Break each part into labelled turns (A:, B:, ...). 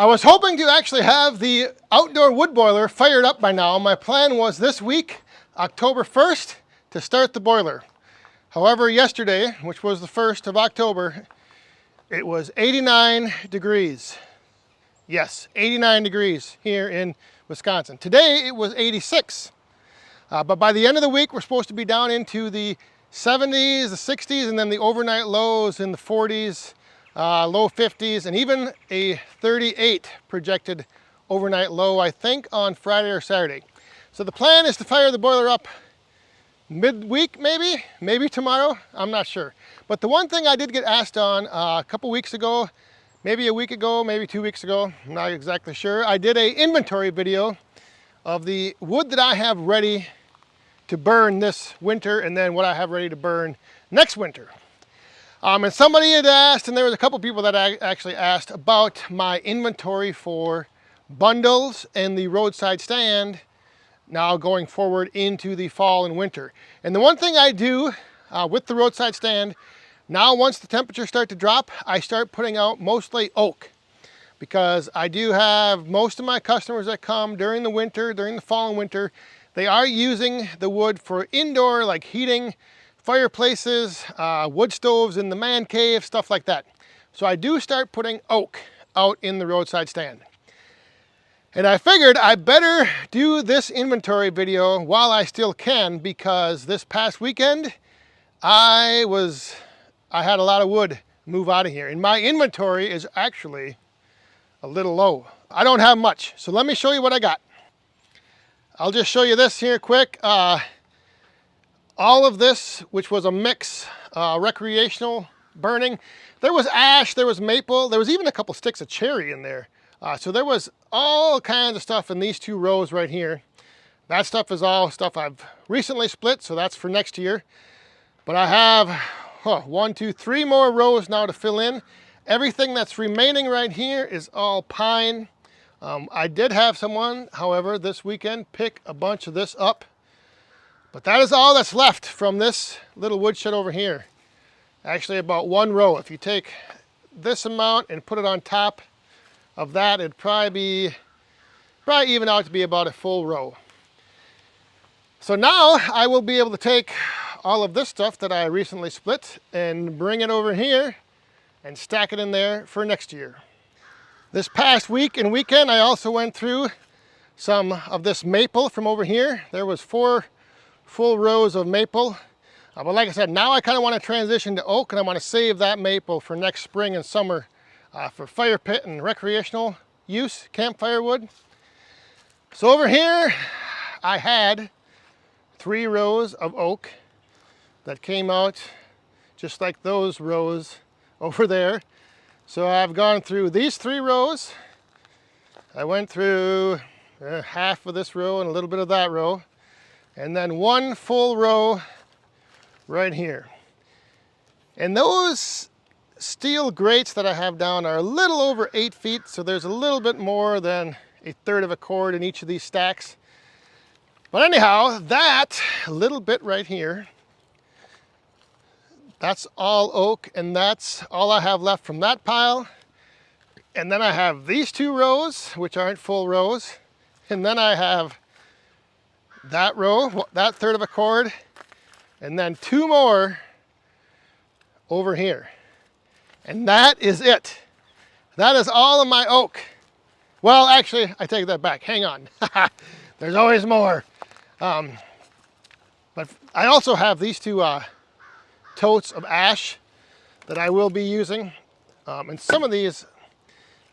A: I was hoping to actually have the outdoor wood boiler fired up by now. My plan was this week, October 1st, to start the boiler. However, yesterday, which was the 1st of October, it was 89 degrees. Yes, 89 degrees here in Wisconsin. Today it was 86. But by the end of the week, we're supposed to be down into the 70s, the 60s, and then the overnight lows in the 40s, low 50s, and even a 38 projected overnight low, I think, on Friday or Saturday. So the plan is to fire the boiler up midweek, maybe tomorrow, I'm not sure. But the one thing I did get asked on a couple weeks ago, maybe a week ago, maybe 2 weeks ago, I'm not exactly sure. I did an inventory video of the wood that I have ready to burn this winter and then what I have ready to burn next winter. And somebody had asked, and there was a couple people that actually asked about my inventory for bundles and the roadside stand now going forward into the fall and winter. And the one thing I do with the roadside stand, now once the temperatures start to drop, I start putting out mostly oak, because I do have most of my customers that come during the winter, during the fall and winter, they are using the wood for indoor, like heating, fireplaces, wood stoves in the man cave, stuff like that. So I do start putting oak out in the roadside stand. And I figured I better do this inventory video while I still can, because this past weekend, I had a lot of wood move out of here. And my inventory is actually a little low. I don't have much, so let me show you what I got. I'll just show you this here quick. All of this, which was a mix, recreational burning. There was ash, there was maple, there was even a couple sticks of cherry in there. So there was all kinds of stuff in these two rows right here. That stuff is all stuff I've recently split, so that's for next year. But I have 1, 2, 3 more rows now to fill in. Everything that's remaining right here is all pine. I did have someone, however, this weekend pick a bunch of this up. But that is all that's left from this little woodshed over here. Actually about 1 row. If you take this amount and put it on top of that, it'd probably even out to be about a full row. So now I will be able to take all of this stuff that I recently split and bring it over here and stack it in there for next year. This past week and weekend, I also went through some of this maple from over here. There was 4 full rows of maple. But like I said, now I kind of want to transition to oak, and I want to save that maple for next spring and summer for fire pit and recreational use, camp firewood. So over here, I had 3 rows of oak that came out just like those rows over there. So I've gone through these 3 rows. I went through half of this row and a little bit of that row, and then 1 full row right here. And those steel grates that I have down are a little over 8 feet, so there's a little bit more than 1/3 of a cord in each of these stacks. But anyhow, that little bit right here, that's all oak, and that's all I have left from that pile. And then I have these 2 rows, which aren't full rows. And then I have that row, that 1/3 of a cord, and then 2 more over here. And that is it. That is all of my oak. Well, actually, I take that back. Hang on. There's always more. But I also have these 2 totes of ash that I will be using. And some of these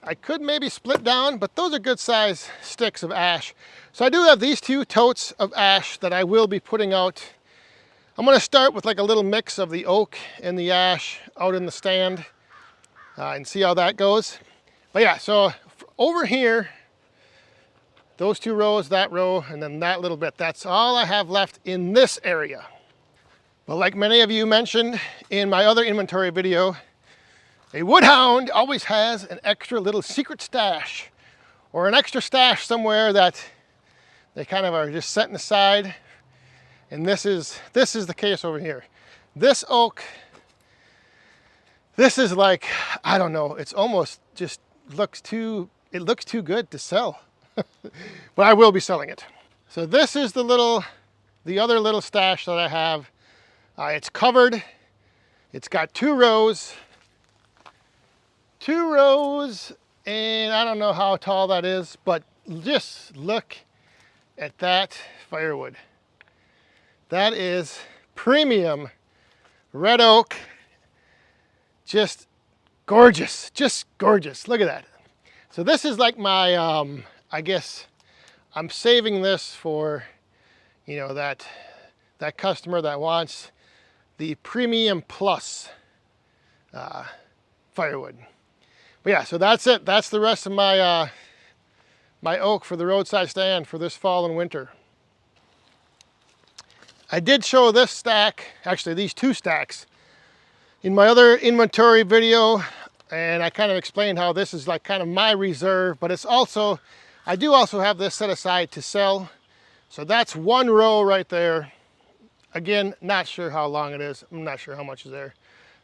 A: I could maybe split down, but those are good size sticks of ash. So I do have these 2 totes of ash that I will be putting out. I'm going to start with like a little mix of the oak and the ash out in the stand and see how that goes. But yeah, so over here, those 2 rows, that row, and then that little bit, that's all I have left in this area. But like many of you mentioned in my other inventory video, a woodhound always has an extra little secret stash, or an extra stash somewhere that they kind of are just setting aside. And this is the case over here. This oak, this is like, I don't know, it's almost just looks too it looks too good to sell. But I will be selling it. So this is the other little stash that I have. It's covered. It's got two rows, and I don't know how tall that is, but just look at that firewood. That is premium red oak. Just gorgeous, just gorgeous. Look at that. So this is like my, I guess I'm saving this for, you know, that customer that wants the premium plus firewood. But yeah, so that's it. That's the rest of my my oak for the roadside stand for this fall and winter. I did show this stack, actually these two stacks, in my other inventory video, and I kind of explained how this is like kind of my reserve, but it's also, I do also have this set aside to sell. So that's one row right there. Again, not sure how long it is. I'm not sure how much is there.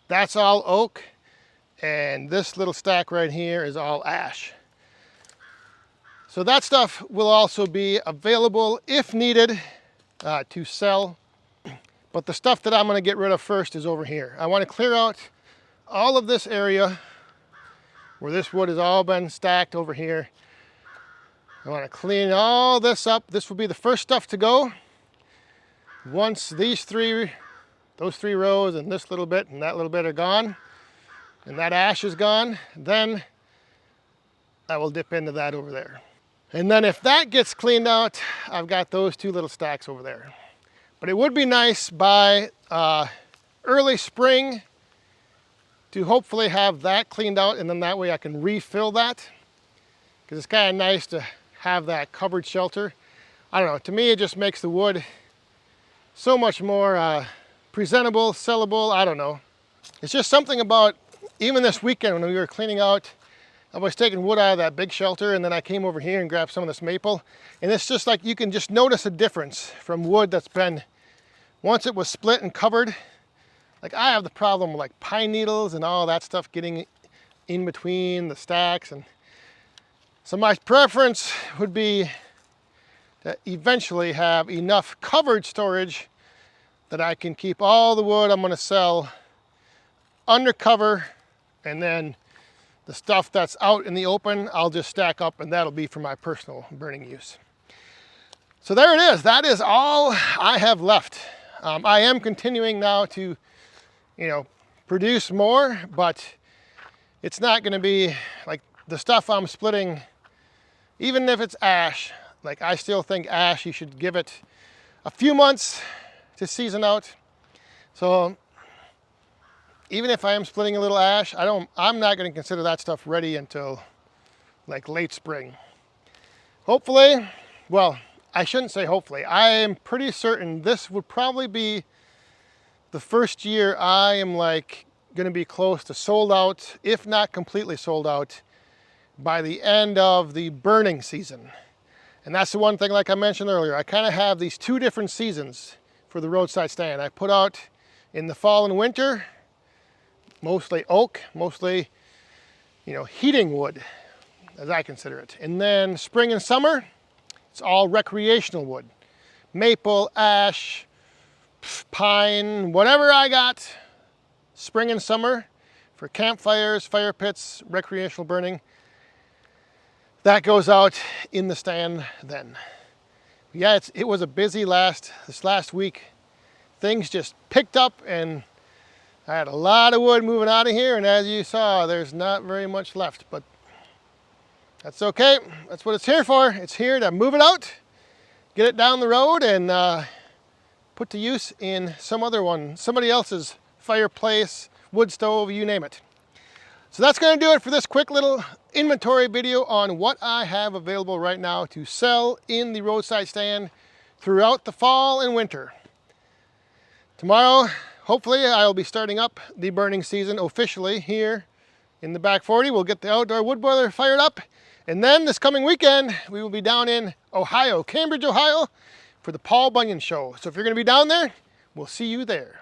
A: That's all oak, and this little stack right here is all ash. So that stuff will also be available if needed to sell. But the stuff that I'm going to get rid of first is over here. I want to clear out all of this area where this wood has all been stacked over here. I want to clean all this up. This will be the first stuff to go. Once those three rows and this little bit and that little bit are gone, and that ash is gone, then I will dip into that over there. And then if that gets cleaned out, I've got those two little stacks over there. But it would be nice by early spring to hopefully have that cleaned out, and then that way I can refill that, because it's kind of nice to have that covered shelter. I don't know, to me it just makes the wood so much more presentable, sellable, I don't know. It's just something about, even this weekend when we were cleaning out, I was taking wood out of that big shelter, and then I came over here and grabbed some of this maple, and it's just like you can just notice a difference from wood that's been, once it was split and covered. Like I have the problem with like pine needles and all that stuff getting in between the stacks, and so my preference would be to eventually have enough covered storage that I can keep all the wood I'm going to sell under cover, and then the stuff that's out in the open, I'll just stack up, and that'll be for my personal burning use. So there it is. That is all I have left. I am continuing now to, you know, produce more, but it's not going to be like the stuff I'm splitting, even if it's ash. Like I still think ash, you should give it a few months to season out. So even if I am splitting a little ash, I'm not going to consider that stuff ready until like late spring. Hopefully, well, I shouldn't say hopefully. I am pretty certain this would probably be the first year I am like going to be close to sold out, if not completely sold out, by the end of the burning season. And that's the one thing, like I mentioned earlier, I kind of have these two different seasons for the roadside stand. I put out in the fall and winter, mostly oak, mostly, you know, heating wood, as I consider it. And then spring and summer, it's all recreational wood. Maple, ash, pine, whatever I got, spring and summer, for campfires, fire pits, recreational burning. That goes out in the stand then. Yeah, it was a busy this last week. Things just picked up, and I had a lot of wood moving out of here, and as you saw, there's not very much left, but that's okay. That's what it's here for. It's here to move it out, get it down the road, and put to use in somebody else's fireplace, wood stove, you name it. So that's going to do it for this quick little inventory video on what I have available right now to sell in the roadside stand throughout the fall and winter. Tomorrow, hopefully, I will be starting up the burning season officially here in the back 40. We'll get the outdoor wood boiler fired up. And then this coming weekend, we will be down in Ohio, Cambridge, Ohio, for the Paul Bunyan Show. So if you're going to be down there, we'll see you there.